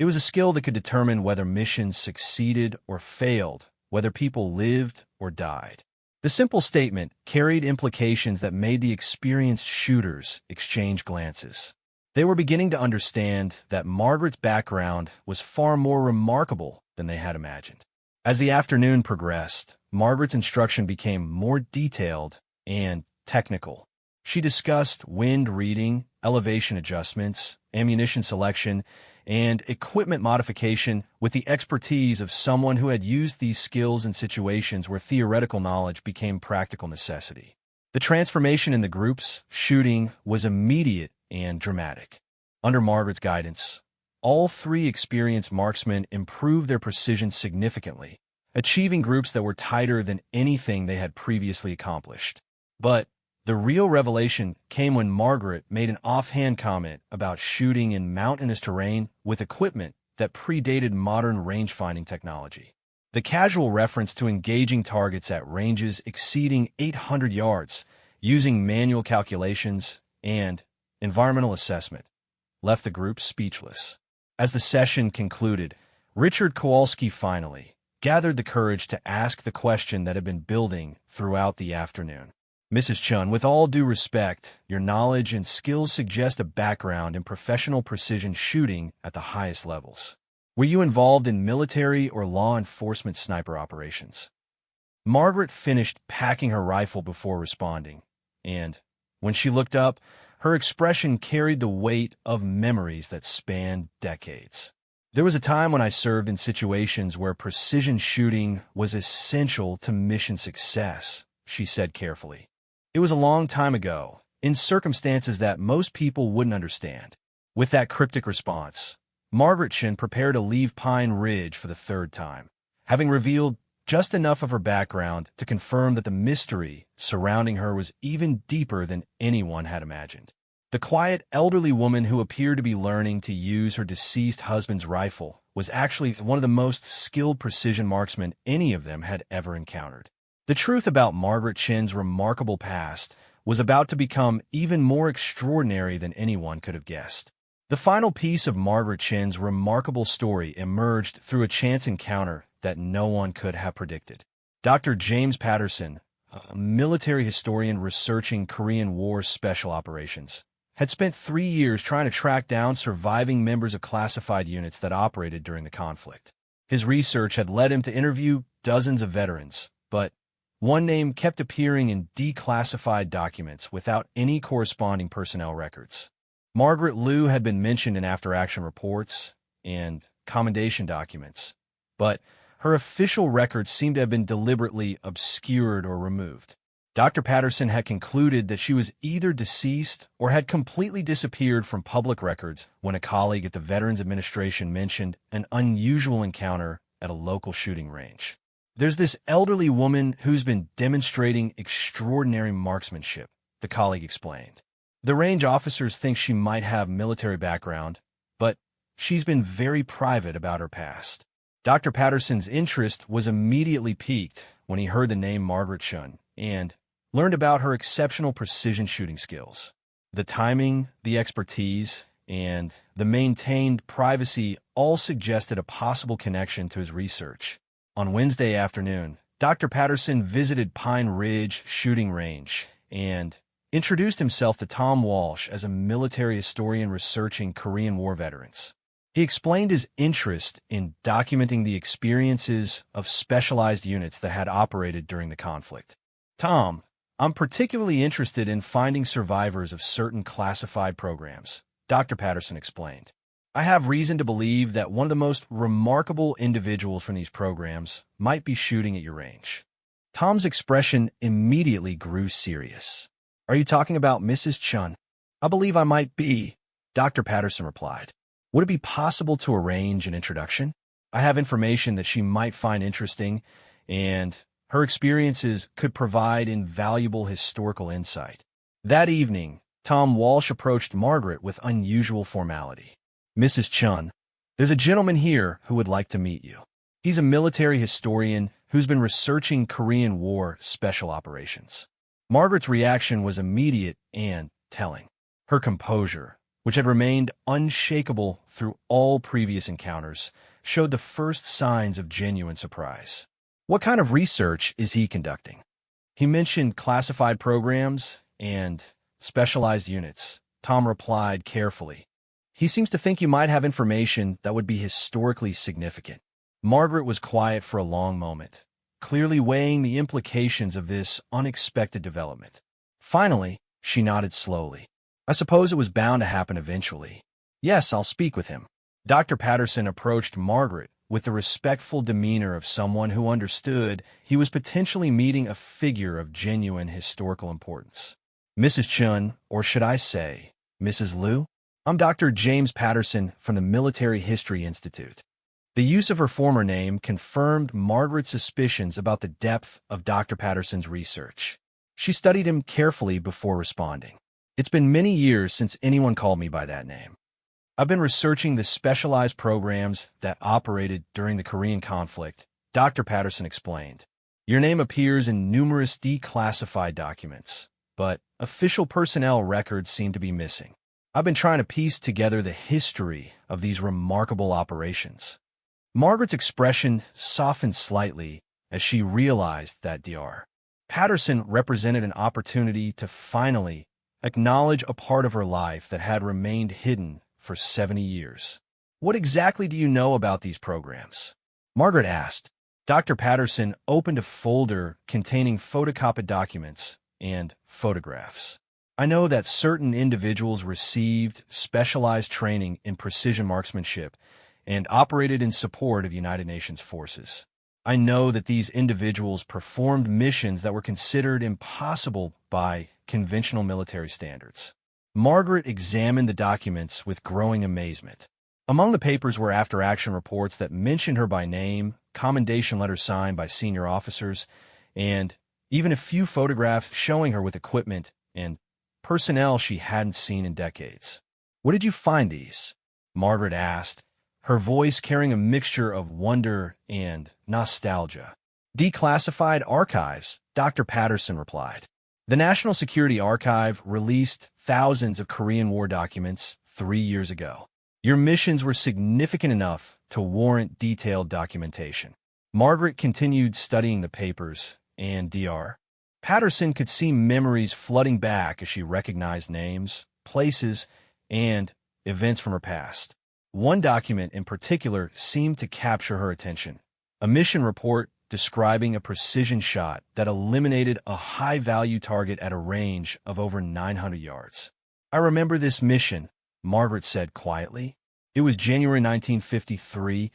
"It was a skill that could determine whether missions succeeded or failed, whether people lived or died." The simple statement carried implications that made the experienced shooters exchange glances. They were beginning to understand that Margaret's background was far more remarkable than they had imagined. As the afternoon progressed, Margaret's instruction became more detailed and technical. She discussed wind reading, elevation adjustments, ammunition selection, and equipment modification with the expertise of someone who had used these skills in situations where theoretical knowledge became practical necessity. The transformation in the group's shooting was immediate and dramatic. Under Margaret's guidance, all three experienced marksmen improved their precision significantly, achieving groups that were tighter than anything they had previously accomplished. But the real revelation came when Margaret made an offhand comment about shooting in mountainous terrain with equipment that predated modern range-finding technology. The casual reference to engaging targets at ranges exceeding 800 yards, using manual calculations and environmental assessment, left the group speechless. As the session concluded, Richard Kowalski finally gathered the courage to ask the question that had been building throughout the afternoon. "Mrs. Chun, with all due respect, your knowledge and skills suggest a background in professional precision shooting at the highest levels. Were you involved in military or law enforcement sniper operations?" Margaret finished packing her rifle before responding, and when she looked up, her expression carried the weight of memories that spanned decades. "There was a time when I served in situations where precision shooting was essential to mission success," she said carefully. "It was a long time ago, in circumstances that most people wouldn't understand." With that cryptic response, Margaret Chin prepared to leave Pine Ridge for the third time, having revealed just enough of her background to confirm that the mystery surrounding her was even deeper than anyone had imagined. The quiet, elderly woman who appeared to be learning to use her deceased husband's rifle was actually one of the most skilled precision marksmen any of them had ever encountered. The truth about Margaret Chin's remarkable past was about to become even more extraordinary than anyone could have guessed. The final piece of Margaret Chin's remarkable story emerged through a chance encounter that no one could have predicted. Dr. James Patterson, a military historian researching Korean War special operations, had spent 3 years trying to track down surviving members of classified units that operated during the conflict. His research had led him to interview dozens of veterans, but one name kept appearing in declassified documents without any corresponding personnel records. Margaret Liu had been mentioned in after-action reports and commendation documents, but her official records seemed to have been deliberately obscured or removed. Dr. Patterson had concluded that she was either deceased or had completely disappeared from public records when a colleague at the Veterans Administration mentioned an unusual encounter at a local shooting range. "There's this elderly woman who's been demonstrating extraordinary marksmanship," the colleague explained. "The range officers think she might have military background, but she's been very private about her past. Dr. Patterson's interest was immediately piqued when he heard the name Margaret Shun and learned about her exceptional precision shooting skills. The timing, the expertise, and the maintained privacy all suggested a possible connection to his research. On Wednesday afternoon, Dr. Patterson visited Pine Ridge Shooting Range and introduced himself to Tom Walsh as a military historian researching Korean War veterans. He explained his interest in documenting the experiences of specialized units that had operated during the conflict. "Tom, I'm particularly interested in finding survivors of certain classified programs," Dr. Patterson explained. "I have reason to believe that one of the most remarkable individuals from these programs might be shooting at your range." Tom's expression immediately grew serious. "Are you talking about Mrs. Chun?" "I believe I might be," Dr. Patterson replied. "Would it be possible to arrange an introduction? I have information that she might find interesting, and her experiences could provide invaluable historical insight." That evening, Tom Walsh approached Margaret with unusual formality. "Mrs. Chun, there's a gentleman here who would like to meet you. He's a military historian who's been researching Korean War special operations." Margaret's reaction was immediate and telling. Her composure, which had remained unshakable through all previous encounters, showed the first signs of genuine surprise. "What kind of research is he conducting?" "He mentioned classified programs and specialized units," Tom replied carefully. "He seems to think you might have information that would be historically significant." Margaret was quiet for a long moment, clearly weighing the implications of this unexpected development. Finally, she nodded slowly. "I suppose it was bound to happen eventually. Yes, I'll speak with him." Dr. Patterson approached Margaret with the respectful demeanor of someone who understood he was potentially meeting a figure of genuine historical importance. "Mrs. Chun, or should I say, Mrs. Liu? I'm Dr. James Patterson from the Military History Institute." The use of her former name confirmed Margaret's suspicions about the depth of Dr. Patterson's research. She studied him carefully before responding. "It's been many years since anyone called me by that name. I've been researching the specialized programs that operated during the Korean conflict," Dr. Patterson explained. "Your name appears in numerous declassified documents, but official personnel records seem to be missing. I've been trying to piece together the history of these remarkable operations." Margaret's expression softened slightly as she realized that Dr. Patterson represented an opportunity to finally acknowledge a part of her life that had remained hidden for 70 years. "What exactly do you know about these programs?" Margaret asked. Dr. Patterson opened a folder containing photocopied documents and photographs. "I know that certain individuals received specialized training in precision marksmanship and operated in support of United Nations forces. I know that these individuals performed missions that were considered impossible by conventional military standards." Margaret examined the documents with growing amazement. Among the papers were after-action reports that mentioned her by name, commendation letters signed by senior officers, and even a few photographs showing her with equipment and personnel she hadn't seen in decades. "Where did you find these?" Margaret asked, her voice carrying a mixture of wonder and nostalgia. "Declassified archives," Dr. Patterson replied. "The National Security Archive released thousands of Korean War documents 3 years ago. Your missions were significant enough to warrant detailed documentation." Margaret continued studying the papers, and Dr. Patterson could see memories flooding back as she recognized names, places, and events from her past. One document in particular seemed to capture her attention: a mission report describing a precision shot that eliminated a high-value target at a range of over 900 yards. "I remember this mission," Margaret said quietly. "It was January 1953,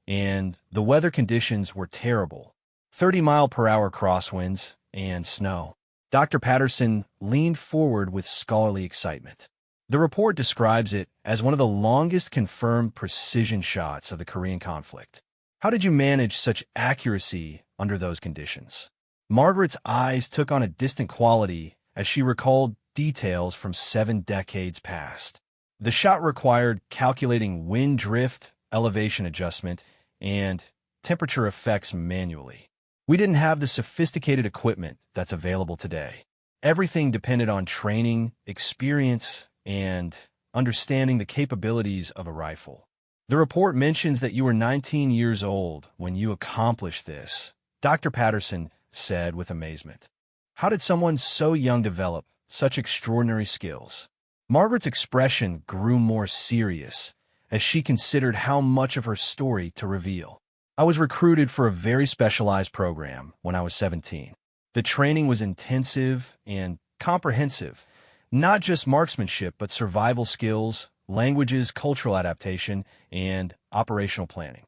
and the weather conditions were terrible. 30-mile-per-hour crosswinds and snow." Dr. Patterson leaned forward with scholarly excitement. The report describes it as one of the longest confirmed precision shots of the Korean conflict. "How did you manage such accuracy under those conditions?" Margaret's eyes took on a distant quality as she recalled details from 7 decades past. The shot required calculating wind drift, elevation adjustment, and temperature effects manually. We didn't have the sophisticated equipment that's available today. Everything depended on training, experience, and understanding the capabilities of a rifle. The report mentions that you were 19 years old when you accomplished this, Dr. Patterson said with amazement. How did someone so young develop such extraordinary skills? Margaret's expression grew more serious as she considered how much of her story to reveal. I was recruited for a very specialized program when I was 17. The training was intensive and comprehensive, not just marksmanship, but survival skills, languages, cultural adaptation, and operational planning.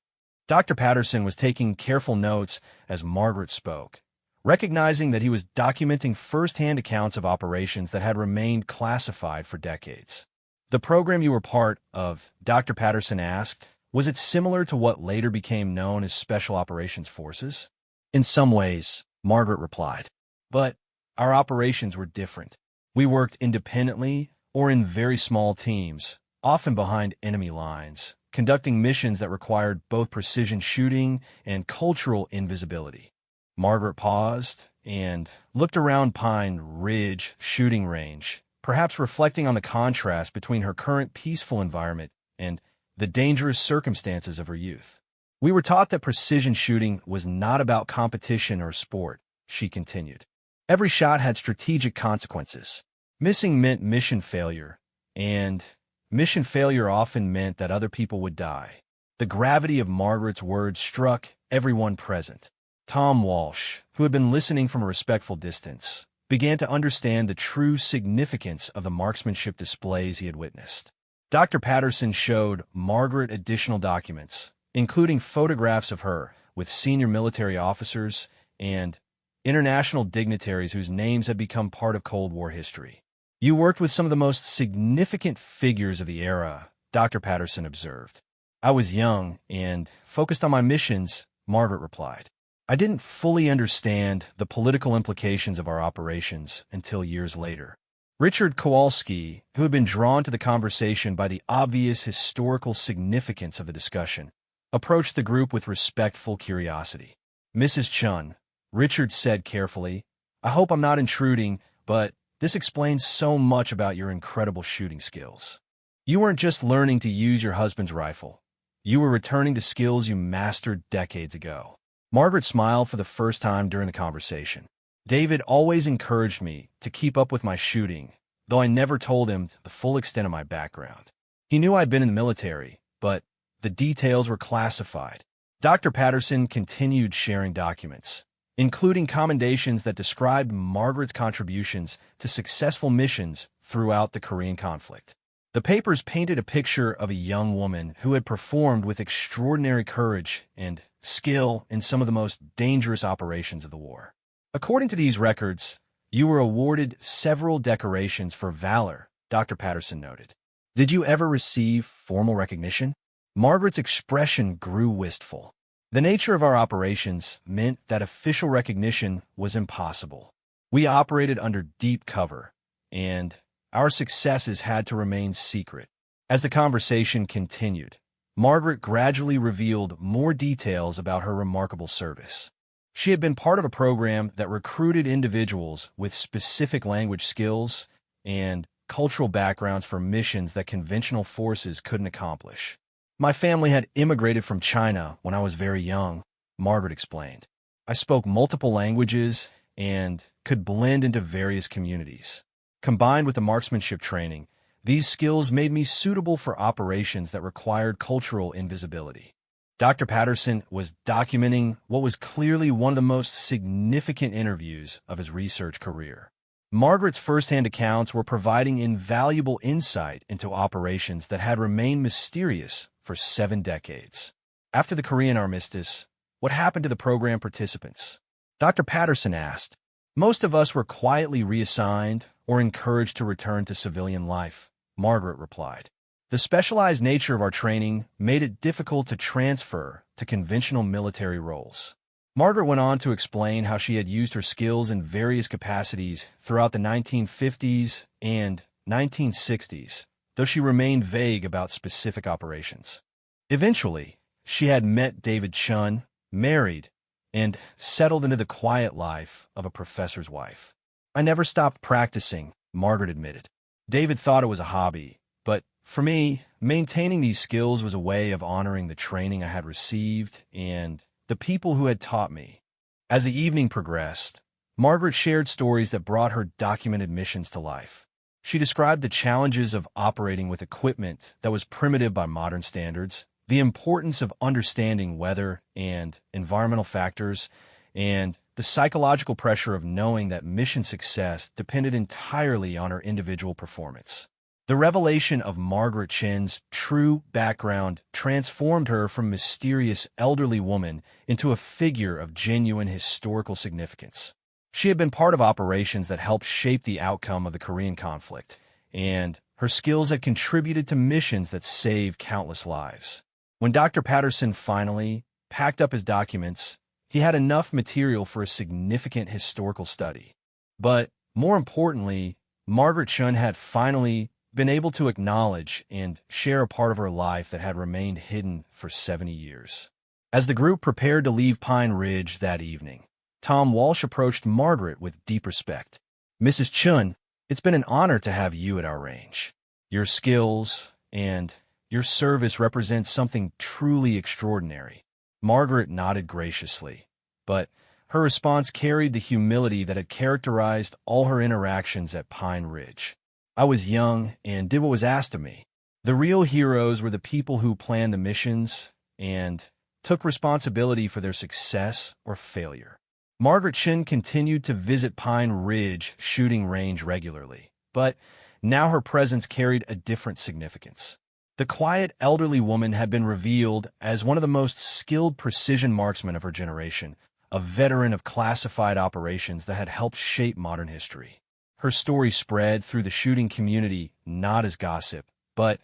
Dr. Patterson was taking careful notes as Margaret spoke, recognizing that he was documenting first-hand accounts of operations that had remained classified for decades. The program you were part of, Dr. Patterson asked, was it similar to what later became known as Special Operations Forces? In some ways, Margaret replied, but our operations were different. We worked independently or in very small teams, often behind enemy lines, conducting missions that required both precision shooting and cultural invisibility. Margaret paused and looked around Pine Ridge shooting range, perhaps reflecting on the contrast between her current peaceful environment and the dangerous circumstances of her youth. We were taught that precision shooting was not about competition or sport, she continued. Every shot had strategic consequences. Missing meant mission failure, and mission failure often meant that other people would die. The gravity of Margaret's words struck everyone present. Tom Walsh, who had been listening from a respectful distance, began to understand the true significance of the marksmanship displays he had witnessed. Dr. Patterson showed Margaret additional documents, including photographs of her with senior military officers and international dignitaries whose names had become part of Cold War history. You worked with some of the most significant figures of the era, Dr. Patterson observed. I was young and focused on my missions, Margaret replied. I didn't fully understand the political implications of our operations until years later. Richard Kowalski, who had been drawn to the conversation by the obvious historical significance of the discussion, approached the group with respectful curiosity. Mrs. Chun, Richard said carefully, I hope I'm not intruding, but this explains so much about your incredible shooting skills. You weren't just learning to use your husband's rifle. You were returning to skills you mastered decades ago. Margaret smiled for the first time during the conversation. David always encouraged me to keep up with my shooting, though I never told him the full extent of my background. He knew I'd been in the military, but the details were classified. Dr. Patterson continued sharing documents, including commendations that described Margaret's contributions to successful missions throughout the Korean conflict. The papers painted a picture of a young woman who had performed with extraordinary courage and skill in some of the most dangerous operations of the war. According to these records, you were awarded several decorations for valor, Dr. Patterson noted. Did you ever receive formal recognition? Margaret's expression grew wistful. The nature of our operations meant that official recognition was impossible. We operated under deep cover, and our successes had to remain secret. As the conversation continued, Margaret gradually revealed more details about her remarkable service. She had been part of a program that recruited individuals with specific language skills and cultural backgrounds for missions that conventional forces couldn't accomplish. My family had immigrated from China when I was very young, Margaret explained. I spoke multiple languages and could blend into various communities. Combined with the marksmanship training, these skills made me suitable for operations that required cultural invisibility. Dr. Patterson was documenting what was clearly one of the most significant interviews of his research career. Margaret's firsthand accounts were providing invaluable insight into operations that had remained mysterious for 7 decades. After the Korean armistice, what happened to the program participants? Dr. Patterson asked. Most of us were quietly reassigned or encouraged to return to civilian life, Margaret replied. The specialized nature of our training made it difficult to transfer to conventional military roles. Margaret went on to explain how she had used her skills in various capacities throughout the 1950s and 1960s, though she remained vague about specific operations. Eventually, she had met David Chun, married, and settled into the quiet life of a professor's wife. I never stopped practicing, Margaret admitted. David thought it was a hobby, but for me, maintaining these skills was a way of honoring the training I had received and the people who had taught me. As the evening progressed, Margaret shared stories that brought her documented missions to life. She described the challenges of operating with equipment that was primitive by modern standards, the importance of understanding weather and environmental factors, and the psychological pressure of knowing that mission success depended entirely on her individual performance. The revelation of Margaret Chen's true background transformed her from a mysterious elderly woman into a figure of genuine historical significance. She had been part of operations that helped shape the outcome of the Korean conflict, and her skills had contributed to missions that saved countless lives. When Dr. Patterson finally packed up his documents, he had enough material for a significant historical study. But more importantly, Margaret Chun had finally been able to acknowledge and share a part of her life that had remained hidden for 70 years. As the group prepared to leave Pine Ridge that evening, Tom Walsh approached Margaret with deep respect. "Mrs. Chun, it's been an honor to have you at our range. Your skills and your service represent something truly extraordinary." Margaret nodded graciously, but her response carried the humility that had characterized all her interactions at Pine Ridge. "I was young and did what was asked of me. The real heroes were the people who planned the missions and took responsibility for their success or failure." Margaret Chin continued to visit Pine Ridge shooting range regularly, but now her presence carried a different significance. The quiet elderly woman had been revealed as one of the most skilled precision marksmen of her generation, a veteran of classified operations that had helped shape modern history. Her story spread through the shooting community not as gossip, but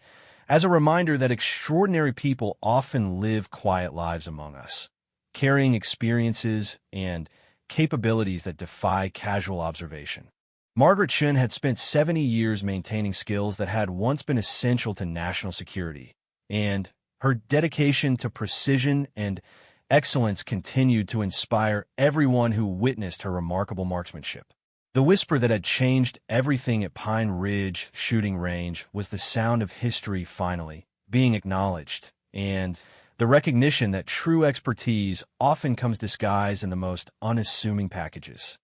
as a reminder that extraordinary people often live quiet lives among us, carrying experiences and capabilities that defy casual observation. Margaret Chun had spent 70 years maintaining skills that had once been essential to national security, and her dedication to precision and excellence continued to inspire everyone who witnessed her remarkable marksmanship. The whisper that had changed everything at Pine Ridge shooting range was the sound of history finally being acknowledged, and the recognition that true expertise often comes disguised in the most unassuming packages.